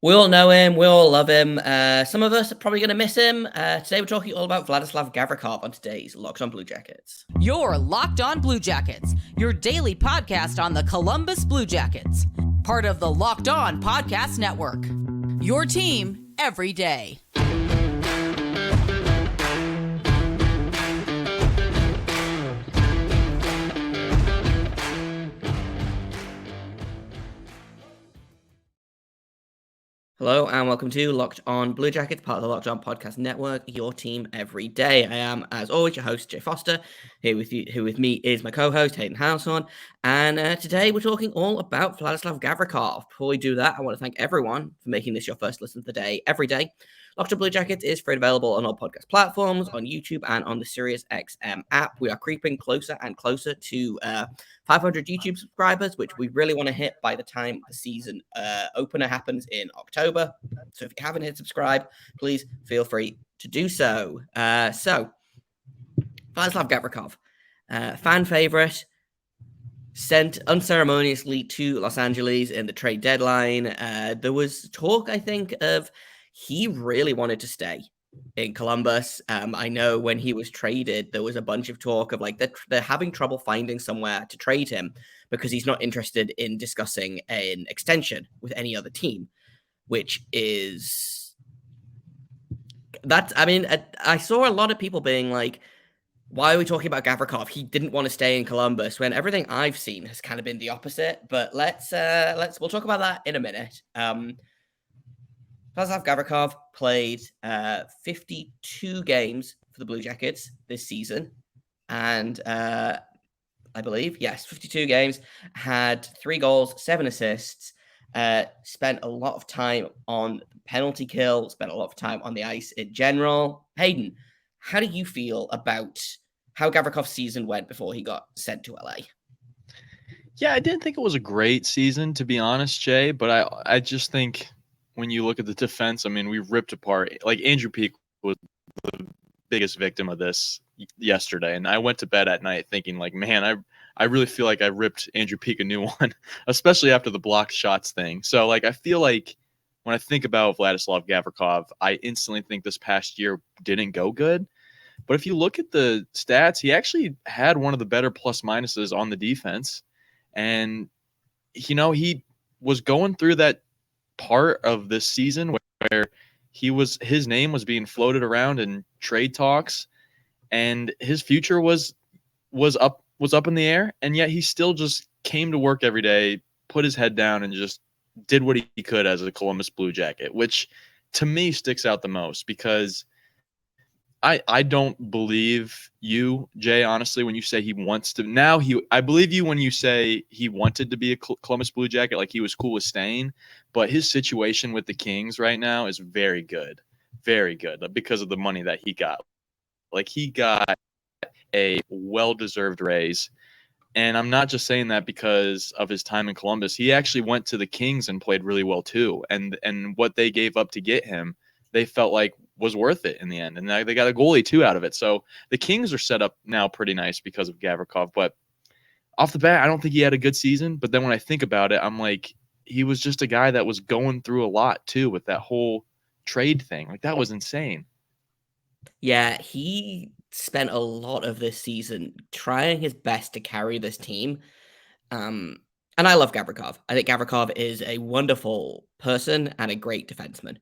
We all know him. We all love him. Some of us are probably going to miss him. Today we're talking all about Vladislav Gavrikov on today's Locked on Blue Jackets. You're Locked on Blue Jackets, your daily podcast on the Columbus Blue Jackets. Part of the Locked on Podcast Network. Your team every day. Hello and welcome to Locked on Blue Jackets, part of the Locked on Podcast Network, your team every day. I am, as always, your host, Jay Foster. Here with you, who with me is my co-host, Hayden. And today we're talking all about Vladislav Gavrikov. Before we do that, I want to thank everyone for making this your first listen of the day every day. Locked on Blue Jackets is free and available on all podcast platforms, on YouTube, and on the SiriusXM app. We are creeping closer and closer to 500 YouTube subscribers, which we really want to hit by the time the season opener happens in October. So if you haven't hit subscribe, please feel free to do so. Vladislav Gavrikov, fan favorite, sent unceremoniously to Los Angeles in the trade deadline. There was talk, I think, of he really wanted to stay in Columbus. I know when he was traded, there was a bunch of talk of like they're having trouble finding somewhere to trade him because he's not interested in discussing an extension with any other team, which is I saw a lot of people being like, why are we talking about Gavrikov? He didn't want to stay in Columbus, when everything I've seen has kind of been the opposite. But we'll talk about that in a minute. Vladislav Gavrikov played 52 games for the Blue Jackets this season. And I believe, yes, 52 games, had 3 goals, 7 assists, spent a lot of time on penalty kill, spent a lot of time on the ice in general. Hayden, how do you feel about how Gavrikov's season went before he got sent to LA? Yeah, I didn't think it was a great season, to be honest, Jay, but I just think when you look at the defense, I mean, we ripped apart. Like, Andrew Peeke was the biggest victim of this yesterday, and I went to bed at night thinking, like, man, I really feel like I ripped Andrew Peeke a new one, especially after the blocked shots thing. So, like, I feel like when I think about Vladislav Gavrikov, I instantly think this past year didn't go good. But if you look at the stats, he actually had one of the better plus minuses on the defense. And, you know, he was going through that part of this season where his name was being floated around in trade talks, and his future was up in the air, and yet he still just came to work every day, put his head down, and just did what he could as a Columbus Blue Jacket, which to me sticks out the most, because I don't believe you, Jay, honestly, when you say he wants to. I believe you when you say he wanted to be a Columbus Blue Jacket, like he was cool with staying. But his situation with the Kings right now is very good because of the money that he got. Like, he got a well-deserved raise. And I'm not just saying that because of his time in Columbus. He actually went to the Kings and played really well too. And what they gave up to get him, they felt like was worth it in the end. And they got a goalie too out of it. So the Kings are set up now pretty nice because of Gavrikov. But off the bat, I don't think he had a good season. But then when I think about it, I'm like, he was just a guy that was going through a lot too with that whole trade thing. Like, that was insane. Yeah, he spent a lot of this season trying his best to carry this team. And I love Gavrikov. I think Gavrikov is a wonderful person and a great defenseman.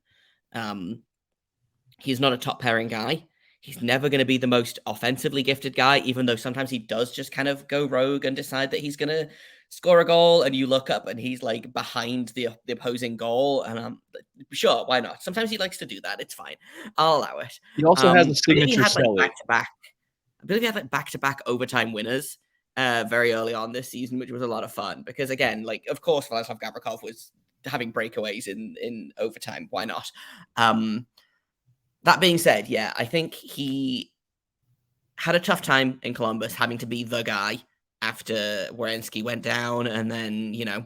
He's not a top pairing guy. He's never going to be the most offensively gifted guy, even though sometimes he does just kind of go rogue and decide that he's going to score a goal, and you look up and he's like behind the opposing goal, and I'm sure, why not? Sometimes he likes to do that. It's fine. I'll allow it. He also has a signature I believe he had back-to-back overtime winners very early on this season, which was a lot of fun because, again, like, of course, Vladislav Gavrikov was having breakaways in overtime. Why not? That being said, yeah, I think he had a tough time in Columbus having to be the guy after Werenski went down, and then, you know,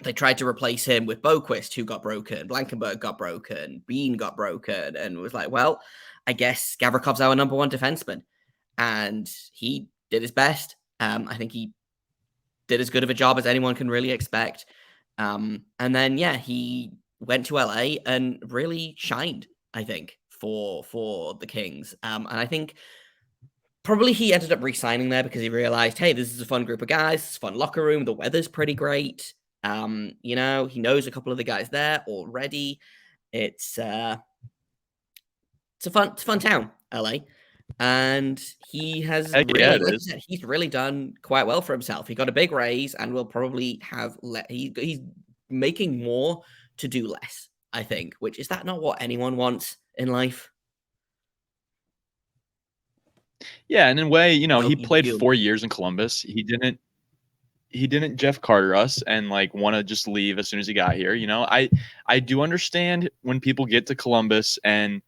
they tried to replace him with Boquist, who got broken, Blankenberg got broken, Bean got broken, and was like, well, I guess Gavrikov's our number one defenseman. And he did his best. I think he did as good of a job as anyone can really expect. And then, yeah, he went to LA and really shined, I think, for the Kings. And I think probably he ended up re-signing there because he realized, hey, this is a fun group of guys, it's a fun locker room, the weather's pretty great. He knows a couple of the guys there already. It's a fun town, LA. And he has really, like you said, he's really done quite well for himself. He got a big raise and will probably have he's making more to do less, I think, which is that not what anyone wants in life? Yeah, and in a way, he played 4 years in Columbus. He didn't Jeff Carter us and want to just leave as soon as he got here. I do understand when people get to Columbus and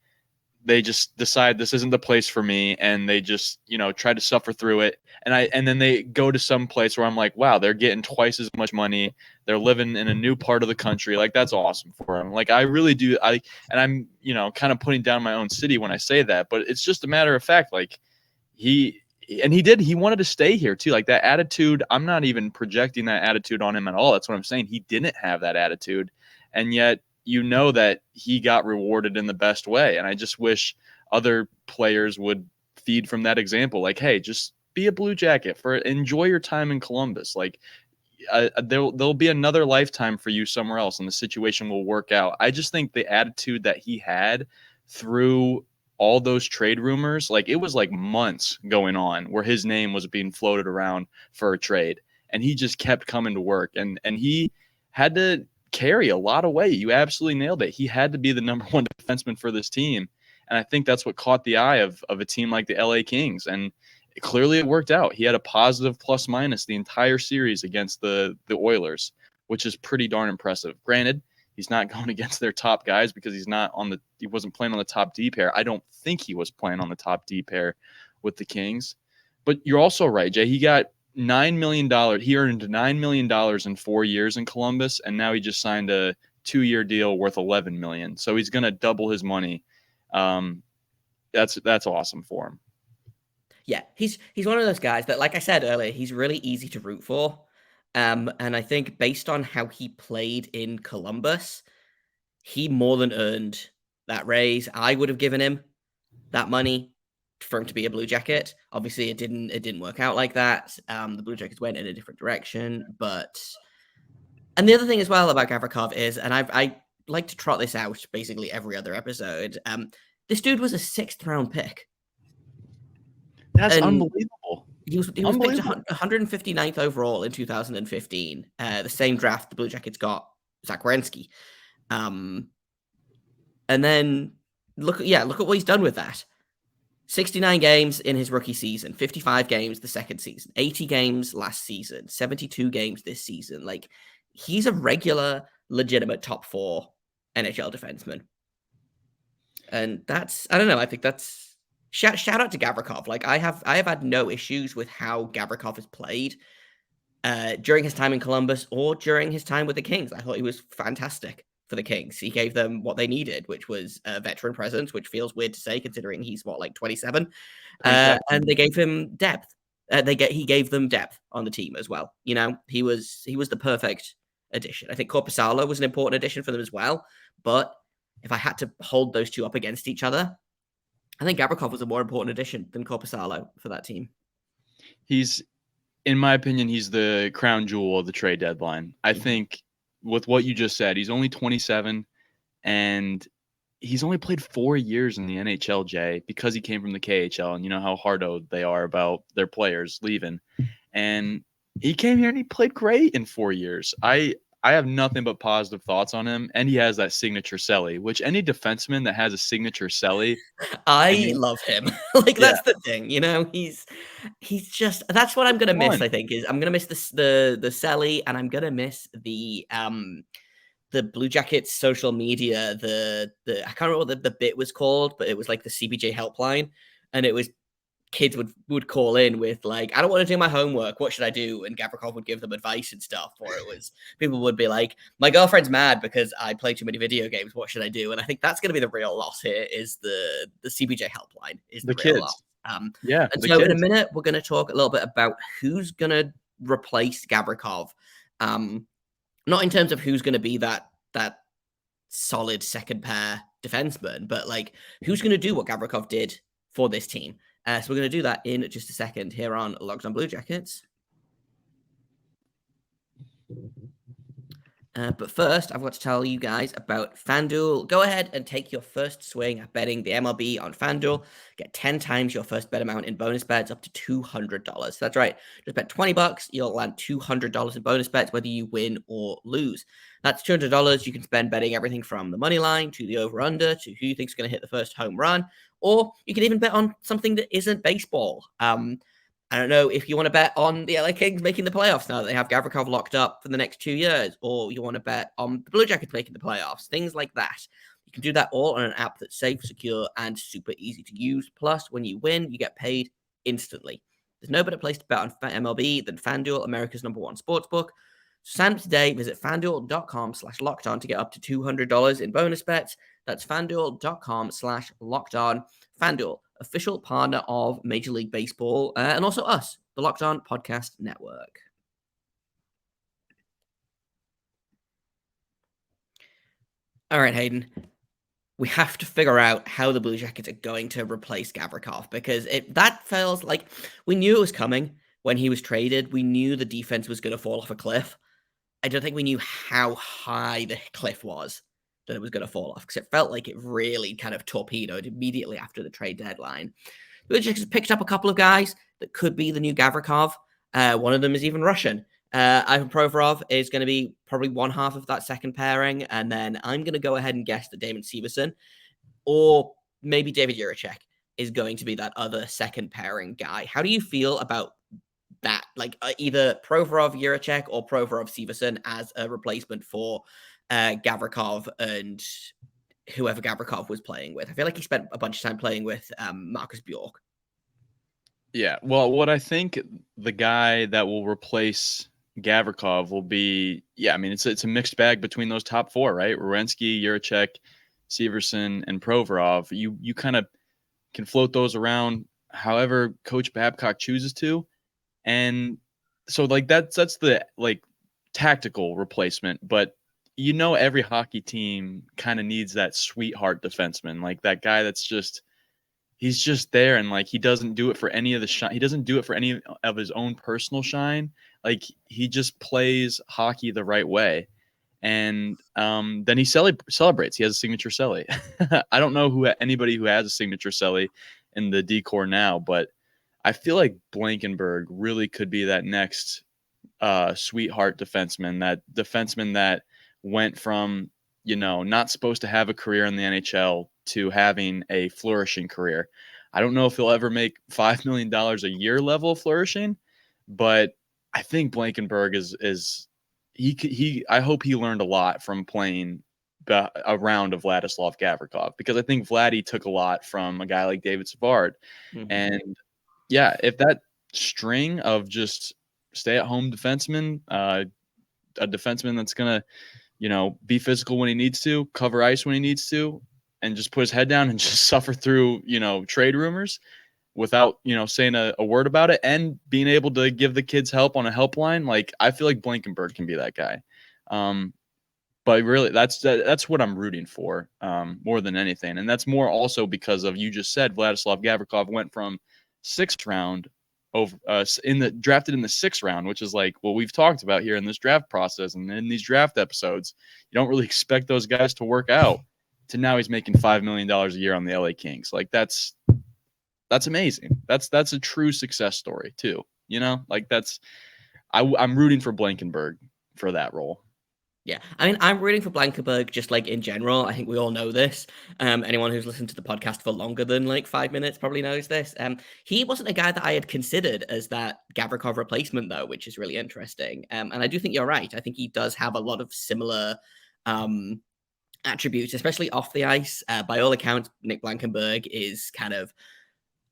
they just decide this isn't the place for me, and they just try to suffer through it, and then they go to some place where I'm like, wow, they're getting twice as much money, they're living in a new part of the country, that's awesome for them. I really do. I'm kind of putting down my own city when I say that, but it's just a matter of fact. He wanted to stay here too. That attitude, I'm not even projecting that attitude on him at all. That's what I'm saying. He didn't have that attitude, and yet that he got rewarded in the best way. And I just wish other players would feed from that example. Hey, just be a Blue Jacket, enjoy your time in Columbus. There'll be another lifetime for you somewhere else, and the situation will work out. I just think the attitude that he had through all those trade rumors, it was months going on where his name was being floated around for a trade, and he just kept coming to work, and he had to carry a lot of weight. You absolutely nailed it. He had to be the number one defenseman for this team, and I think that's what caught the eye of a team like the LA Kings, and clearly it worked out. He had a positive plus minus the entire series against the Oilers, which is pretty darn impressive. Granted, he's not going against their top guys because he wasn't playing on the top D pair. I don't think he was playing on the top D pair with the Kings. But you're also right, Jay. He got $9 million. He earned $9 million in 4 years in Columbus, and now he just signed a 2-year deal worth $11 million. So he's going to double his money. That's awesome for him. Yeah, he's one of those guys that, like I said earlier, he's really easy to root for. And I think based on how he played in Columbus, he more than earned that raise. I would have given him that money for him to be a Blue Jacket. Obviously, it didn't work out like that. The Blue Jackets went in a different direction. And the other thing as well about Gavrikov is, and I like to trot this out basically every other episode, this dude was a 6th round pick. That's unbelievable. He was picked 159th overall in 2015. The same draft the Blue Jackets got Zach Werenski. And then look at what he's done with that. 69 games in his rookie season, 55 games the second season, 80 games last season, 72 games this season. He's a regular, legitimate top 4 NHL defenseman. And that's, I don't know, I think that's shout out to Gavrikov. I have had no issues with how Gavrikov has played during his time in Columbus or during his time with the Kings. I thought he was fantastic for the Kings. He gave them what they needed, which was a veteran presence, which feels weird to say considering he's 27. And they gave him depth. He gave them depth on the team as well. He was the perfect addition. I think Korpisalo was an important addition for them as well. But if I had to hold those two up against each other, I think Gavrikov was a more important addition than Korpisalo for that team. In my opinion, he's the crown jewel of the trade deadline. I think with what you just said, he's only 27 and he's only played 4 years in the NHL, Jay, because he came from the KHL, and you know how hard-nosed they are about their players leaving. And he came here and he played great in 4 years. I have nothing but positive thoughts on him, and he has that signature celly, which any defenseman that has a signature celly, I love him. That's the thing, he's just, that's what I'm gonna miss. I think is I'm gonna miss the celly, and I'm gonna miss the Blue Jackets social media. The I can't remember what the bit was called, but it was like the CBJ helpline, and it was kids would call in with I don't want to do my homework, what should I do? And Gavrikov would give them advice and stuff. Or it was people would be like, my girlfriend's mad because I play too many video games, what should I do? And I think that's going to be the real loss here, is the CBJ helpline is the real kids. Loss. And so in a minute we're going to talk a little bit about who's going to replace Gavrikov, not in terms of who's going to be that solid second pair defenseman, but like, who's going to do what Gavrikov did for this team? So we're going to do that in just a second here on Locked On Blue Jackets. But first, I've got to tell you guys about FanDuel. Go ahead and take your first swing at betting the MLB on FanDuel. Get 10 times your first bet amount in bonus bets up to $200. That's right. Just bet $20, you'll land $200 in bonus bets, whether you win or lose. That's $200 you can spend betting everything from the money line to the over-under to who you think is going to hit the first home run. Or you can even bet on something that isn't baseball. I don't know if you want to bet on the LA Kings making the playoffs now that they have Gavrikov locked up for the next 2 years, or you want to bet on the Blue Jackets making the playoffs, things like that. You can do that all on an app that's safe, secure, and super easy to use. Plus, when you win, you get paid instantly. There's no better place to bet on MLB than FanDuel, America's #1 sportsbook. So sign up today. Visit FanDuel.com/lockedon to get up to $200 in bonus bets. That's FanDuel.com/lockedon. FanDuel, official partner of Major League Baseball, and also us, the Locked On Podcast Network. All right, Hayden. We have to figure out how the Blue Jackets are going to replace Gavrikov, because that feels like we knew it was coming when he was traded. We knew the defense was going to fall off a cliff. I don't think we knew how high the cliff was that it was going to fall off, because it felt like it really kind of torpedoed immediately after the trade deadline. The Blue Jackets picked up a couple of guys that could be the new Gavrikov. One of them is even Russian. Ivan Provorov is going to be probably one half of that second pairing, and then I'm going to go ahead and guess that Damon Severson or maybe David Jiricek is going to be that other second pairing guy. How do you feel about that? Like either Provorov, Jiricek, or Provorov, Severson as a replacement for Gavrikov and whoever Gavrikov was playing with. I feel like he spent a bunch of time playing with Marcus Bjork. Yeah, well, what I think the guy that will replace Gavrikov will be, I mean, it's a mixed bag between those top four, right? Werenski, Jiricek, Severson, and Provorov. You kind of can float those around however Coach Babcock chooses to, and so like that's the like tactical replacement, but every hockey team kind of needs that sweetheart defenseman, like that guy that's he's just there, and like he doesn't do it for any of the shine. He doesn't do it for any of his own personal shine. Like he just plays hockey the right way, and then he celebrates. He has a signature celly. I don't know anybody who has a signature celly in the decor now, but I feel like Blankenburg really could be that next sweetheart defenseman. That defenseman that went from not supposed to have a career in the NHL to having a flourishing career. I don't know if he'll ever make $5 million a year level flourishing, but I think Blankenburg is I hope he learned a lot from playing a round of Vladislav Gavrikov, because I think Vladdy took a lot from a guy like David Savard. Mm-hmm. And if that string of just stay-at-home defenseman, a defenseman that's going to be physical when he needs to, cover ice when he needs to, and just put his head down and just suffer through, trade rumors without, saying a word about it, and being able to give the kids help on a helpline. Like, I feel like Blankenburg can be that guy. But really, that's what I'm rooting for more than anything. And that's more also because of, you just said, Vladislav Gavrikov went from 6th round drafted in the 6th round, which is like what we've talked about here in this draft process and in these draft episodes. You don't really expect those guys to work out, to now he's making $5 million a year on the LA Kings. Like that's amazing. That's a true success story too. Like I'm rooting for Blankenburg for that role. Yeah, I mean, I'm rooting for Blankenburg just like in general. I think we all know this. Anyone who's listened to the podcast for longer than like 5 minutes probably knows this. He wasn't a guy that I had considered as that Gavrikov replacement, though, which is really interesting. And I do think you're right. I think he does have a lot of similar attributes, especially off the ice. By all accounts, Nick Blankenburg is kind of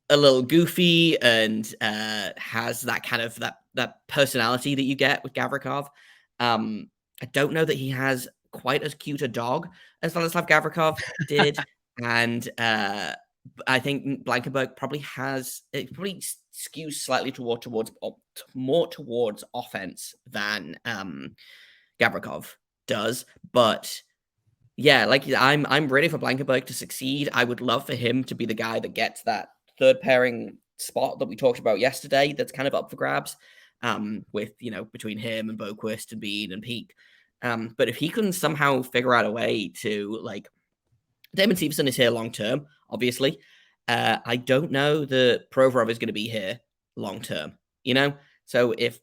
a little goofy and has that kind of that personality that you get with Gavrikov. I don't know that he has quite as cute a dog as Vladislav Gavrikov did. And I think Blankenburg probably skews slightly more towards offense than Gavrikov does. But Yeah, like I'm ready for Blankenberg to succeed. I would love for him to be the guy that gets that third pairing spot that we talked about yesterday. That's kind of up for grabs. With between him and Boquist and Bean and Peak. But if he can somehow figure out a way to like Damon Severson is here long term, obviously. I don't know that Provorov is going to be here long term. So if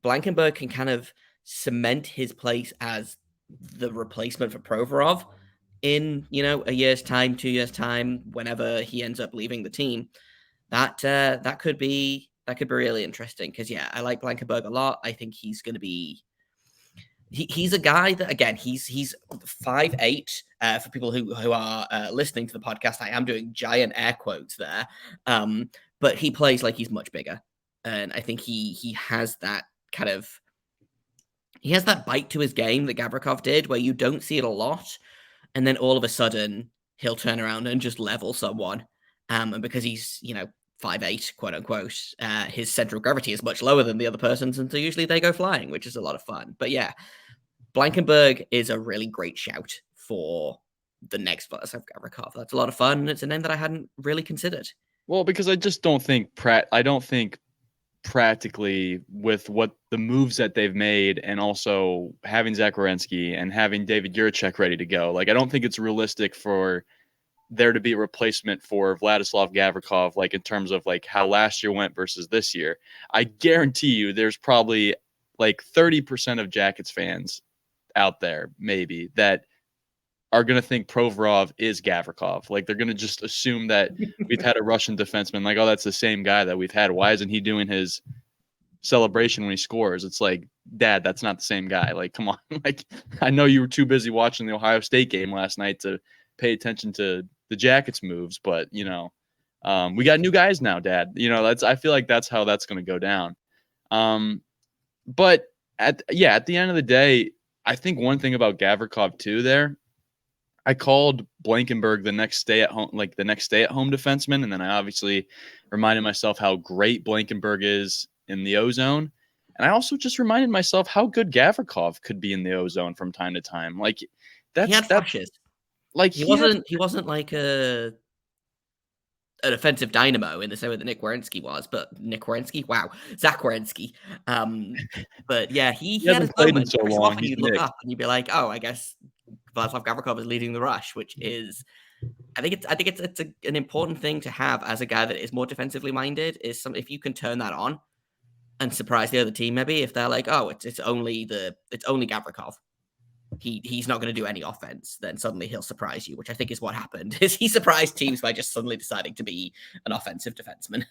Blankenberg can kind of cement his place as the replacement for Provorov in a year's time, 2 years time, whenever he ends up leaving the team, that could be really interesting. Because I like Blankenberg a lot. I think he's going to be. He's a guy that again he's 5'8". For people who are listening to the podcast, I am doing giant air quotes there. But he plays like he's much bigger, and I think he has that kind of. He has that bite to his game that Gavrikov did, where you don't see it a lot, and then all of a sudden he'll turn around and just level someone. And because he's 5'8", quote unquote, his center of gravity is much lower than the other person's, and so usually they go flying, which is a lot of fun. But yeah, Blankenberg is a really great shout for the next Vladislav Gavrikov. That's a lot of fun, and it's a name that I hadn't really considered. Well, because I just don't think practically with what the moves that they've made, and also having Zach Werenski and having David Juracek ready to go, like I don't think it's realistic for there to be a replacement for Vladislav Gavrikov, like in terms of like how last year went versus this year. I guarantee you there's probably like 30% of Jackets fans out there maybe that are going to think Provorov is Gavrikov. Like they're going to just assume that we've had a Russian defenseman. Like, oh, that's the same guy that we've had. Why isn't he doing his celebration when he scores? It's like, Dad, that's not the same guy. Like, come on. Like, I know you were too busy watching the Ohio State game last night to pay attention to the Jackets moves, but we got new guys now, Dad. I feel like that's how that's going to go down. But at the end of the day, I think one thing about Gavrikov too there, I called Blankenberg the next stay at home defenseman, and then I obviously reminded myself how great Blankenberg is in the O-zone, and I also just reminded myself how good Gavrikov could be in the O-zone from time to time. Like he had flashes. Like he wasn't like an offensive dynamo in the same way that Nick Werenski was, but Zach Werenski. But yeah, he had his moments. So often you'd look up and you'd be like, oh, I guess Vladislav Gavrikov is leading the rush, which is, I think it's an important thing to have as a guy that is more defensively minded. Is if you can turn that on and surprise the other team, maybe if they're like, oh, it's only Gavrikov. He's not going to do any offense, then suddenly he'll surprise you, which I think is what happened. Is he surprised teams by just suddenly deciding to be an offensive defenseman?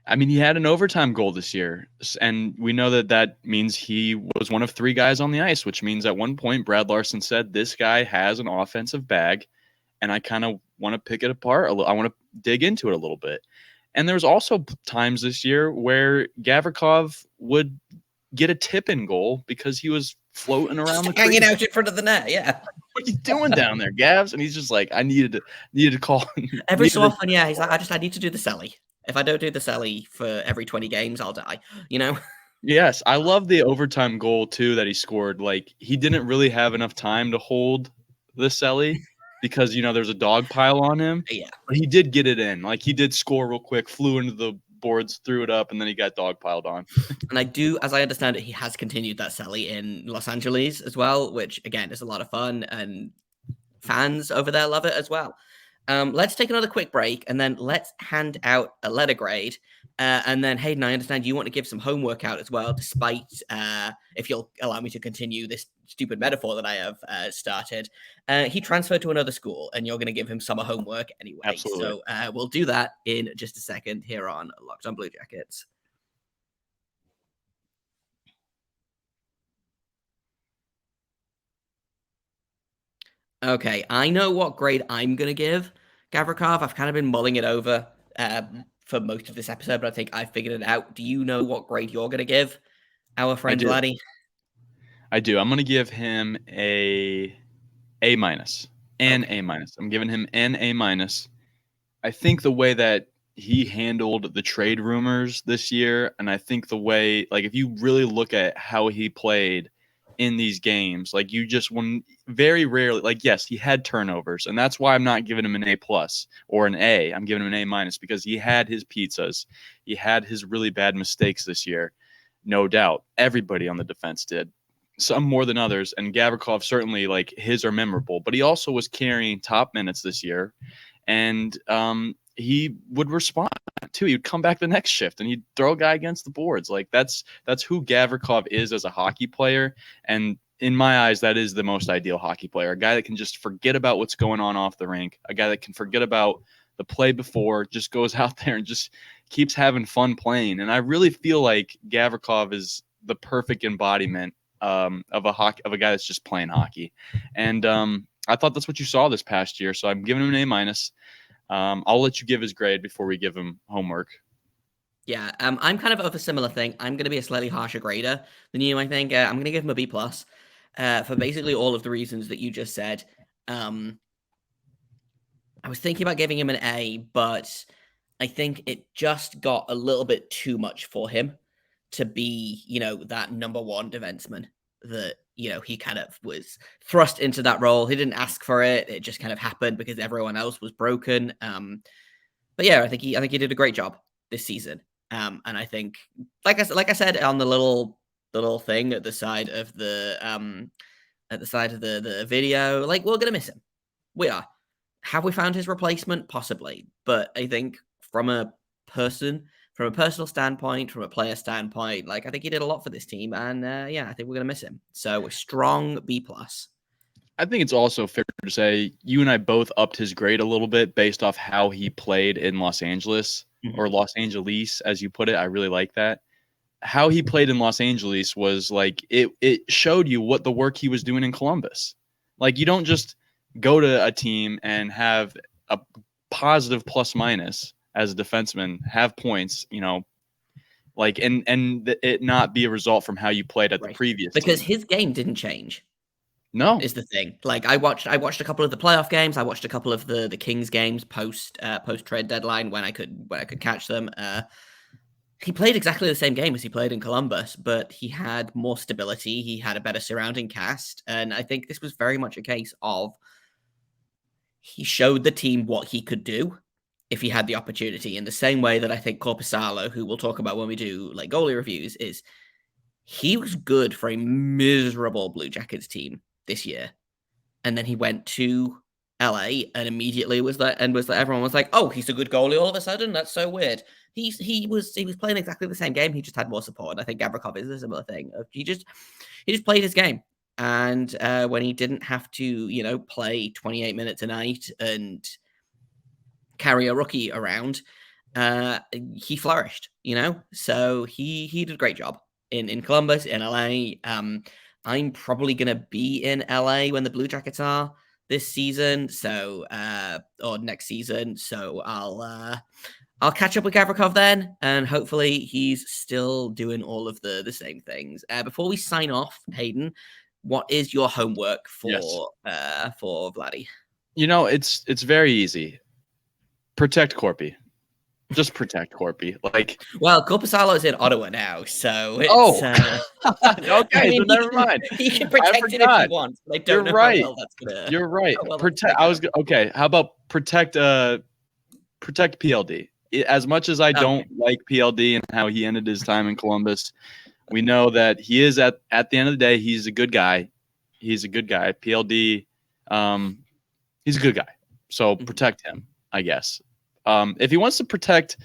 I mean, he had an overtime goal this year, and we know that means he was one of 3 guys on the ice, which means at one point Brad Larson said, this guy has an offensive bag, and I kind of want to pick it apart. I want to dig into it a little bit. And there's also times this year where Gavrikov would get a tip-in goal because he was floating around the hanging out in front of the net. Yeah, what are you doing down there, Gavs? And he's just like, I needed to call every so often. Yeah, he's like, I need to do the celly. If I don't do the celly for every 20 games, I'll die. Yes, I love the overtime goal too that he scored. Like he didn't really have enough time to hold the celly because there's a dog pile on him. Yeah, but he did get it in. Like he did score real quick, flew into the boards, threw it up, and then he got dogpiled on. And I do, as I understand it, he has continued that celly in Los Angeles as well, which again is a lot of fun, and fans over there love it as well. Let's take another quick break, and then let's hand out a letter grade. And then Hayden, I understand you want to give some homework out as well, despite if you'll allow me to continue this stupid metaphor that I have started. He transferred to another school, and you're going to give him summer homework anyway. Absolutely. So we'll do that in just a second here on Locked on Blue Jackets. Okay, I know what grade I'm going to give Gavrikov. I've kind of been mulling it over for most of this episode, but I think I figured it out. Do you know what grade you're going to give our friend Vladdy? I do. I'm going to give him A-. A-. I'm giving him an A-. I think the way that he handled the trade rumors this year, and I think the way, like, if you really look at how he played in these games. Like you just when very rarely, like yes, he had turnovers, and that's why I'm not giving him an A+ or an A. I'm giving him an A- because he had his pizzas. He had his really bad mistakes this year. No doubt. Everybody on the defense did. Some more than others, and Gavrikov certainly, like, his are memorable, but he also was carrying top minutes this year, and he would respond too. He'd come back the next shift and he'd throw a guy against the boards. Like that's who Gavrikov is as a hockey player, and in my eyes, that is the most ideal hockey player. A guy that can just forget about what's going on off the rink, a guy that can forget about the play before, just goes out there and just keeps having fun playing. And I really feel like Gavrikov is the perfect embodiment of a guy that's just playing hockey. And I thought that's what you saw this past year. So I'm giving him an A-. I'll let you give his grade before we give him homework. Yeah, I'm kind of a similar thing. I'm going to be a slightly harsher grader than you, I think. I'm going to give him a B+, for basically all of the reasons that you just said. I was thinking about giving him an A, but I think it just got a little bit too much for him to be, that number one defenseman that, he kind of was thrust into that role. He didn't ask for it. It just kind of happened because everyone else was broken. But yeah, I think he did a great job this season. And I think, like I said on the little thing at the side of the video, like, we're gonna miss him. We are. Have we found his replacement? Possibly. But I think from a personal standpoint, from a player standpoint, like, I think he did a lot for this team, and I think we're gonna miss him. So a strong B+. I think it's also fair to say you and I both upped his grade a little bit based off how he played in Los Angeles, or Los Angeles, as you put it. I really like that. How he played in Los Angeles was like it showed you what the work he was doing in Columbus. Like, you don't just go to a team and have a positive plus-minus as a defenseman, have points, like, and it not be a result from how you played at the previous because team. his game didn't change. No, is the thing. Like, I watched a couple of the playoff games. I watched a couple of the Kings games post trade deadline when I could catch them. He played exactly the same game as he played in Columbus, but he had more stability. He had a better surrounding cast, and I think this was very much a case of he showed the team what he could do if he had the opportunity. In the same way that I think Korpisalo, who we'll talk about when we do like goalie reviews, he was good for a miserable Blue Jackets team this year, and then he went to LA and immediately was that everyone was like, oh, he's a good goalie all of a sudden. That's so weird. He was playing exactly the same game. He just had more support. And I think Gavrikov is a similar thing. He just played his game, and when he didn't have to play 28 minutes a night and carry a rookie around, he flourished. So he did a great job in Columbus, in LA. I'm probably going to be in LA when the Blue Jackets are this season, so or next season. So I'll catch up with Gavrikov then, and hopefully he's still doing all of the same things. Before we sign off, Hayden, what is your homework for Vladdy? It's very easy. Protect Corpy. Just protect Corpy. Like, well, Korpisalo is in Ottawa now, so it's, okay, so never mind. He can protect it if he wants, but I don't know right. how well that's gonna. You're right. Okay. How about protect PLD? As much as I don't like PLD and how he ended his time in Columbus, we know that he is at the end of the day, he's a good guy. He's a good guy. PLD, he's a good guy. So protect him, I guess. If he wants to protect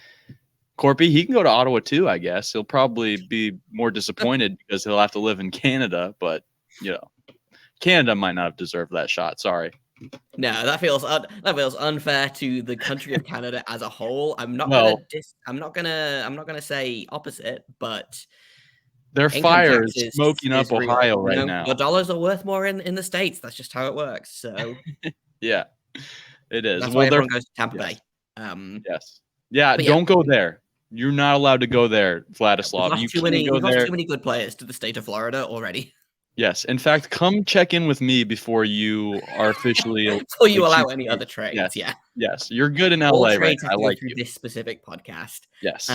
Corpy, he can go to Ottawa too, I guess. He'll probably be more disappointed because he'll have to live in Canada, but Canada might not have deserved that shot. Sorry. No, that feels unfair to the country of Canada as a whole. I'm not gonna say opposite, but their fire is smoking up Ohio right now. Your dollars are worth more in the States. That's just how it works. So yeah, it is. That's why everyone goes to Tampa Bay. Yes. Yeah, don't go there. You're not allowed to go there, Vladislav. We've lost too many good players to the state of Florida already. Yes. In fact, come check in with me before you are officially before you allow any other trades. Yes. Yeah. Yes. You're good in LA, right? I like this specific podcast. Yes.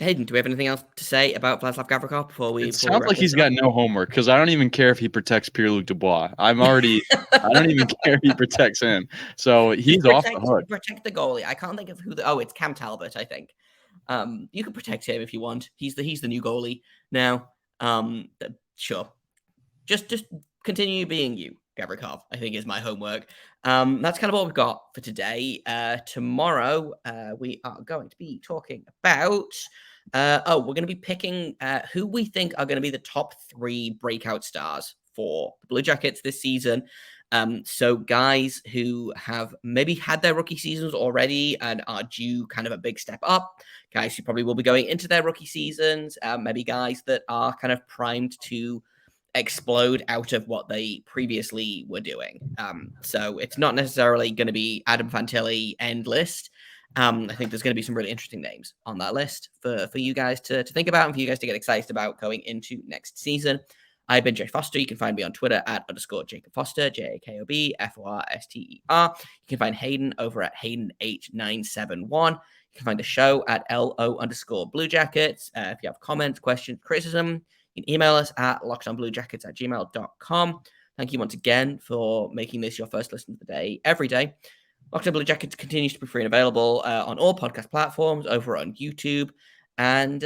Hayden, do we have anything else to say about Vladislav Gavrikov before we? It sounds like he's got no homework because I don't even care if he protects Pierre-Luc Dubois. I don't even care if he protects him. So he's off the hook. Protect the goalie. I can't think of who. It's Cam Talbot, I think. You can protect him if you want. He's the new goalie now. Sure. Just continue being you, Gavrikov, I think is my homework. That's kind of all we've got for today. Tomorrow, we are going to be talking about. We're going to be picking who we think are going to be the top 3 breakout stars for the Blue Jackets this season. So guys who have maybe had their rookie seasons already and are due kind of a big step up. Guys who probably will be going into their rookie seasons. Maybe guys that are kind of primed to explode out of what they previously were doing. So it's not necessarily going to be Adam Fantilli end list. I think there's going to be some really interesting names on that list for you guys to think about and for you guys to get excited about going into next season. I've been Jay Foster. You can find me on Twitter at _Jacob Foster, JAKOBFORSTER. You can find Hayden over at Hayden8971. You can find the show at LO_Blue Jackets. If you have comments, questions, criticism, you can email us at lockedonbluejackets@gmail.com. Thank you once again for making this your first listen of the day every day. Locked On Blue Jackets continues to be free and available on all podcast platforms, over on YouTube. And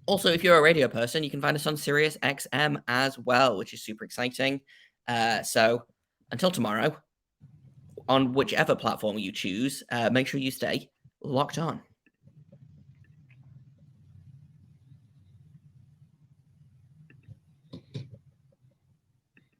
also, if you're a radio person, you can find us on Sirius XM as well, which is super exciting. So until tomorrow, on whichever platform you choose, make sure you stay locked on.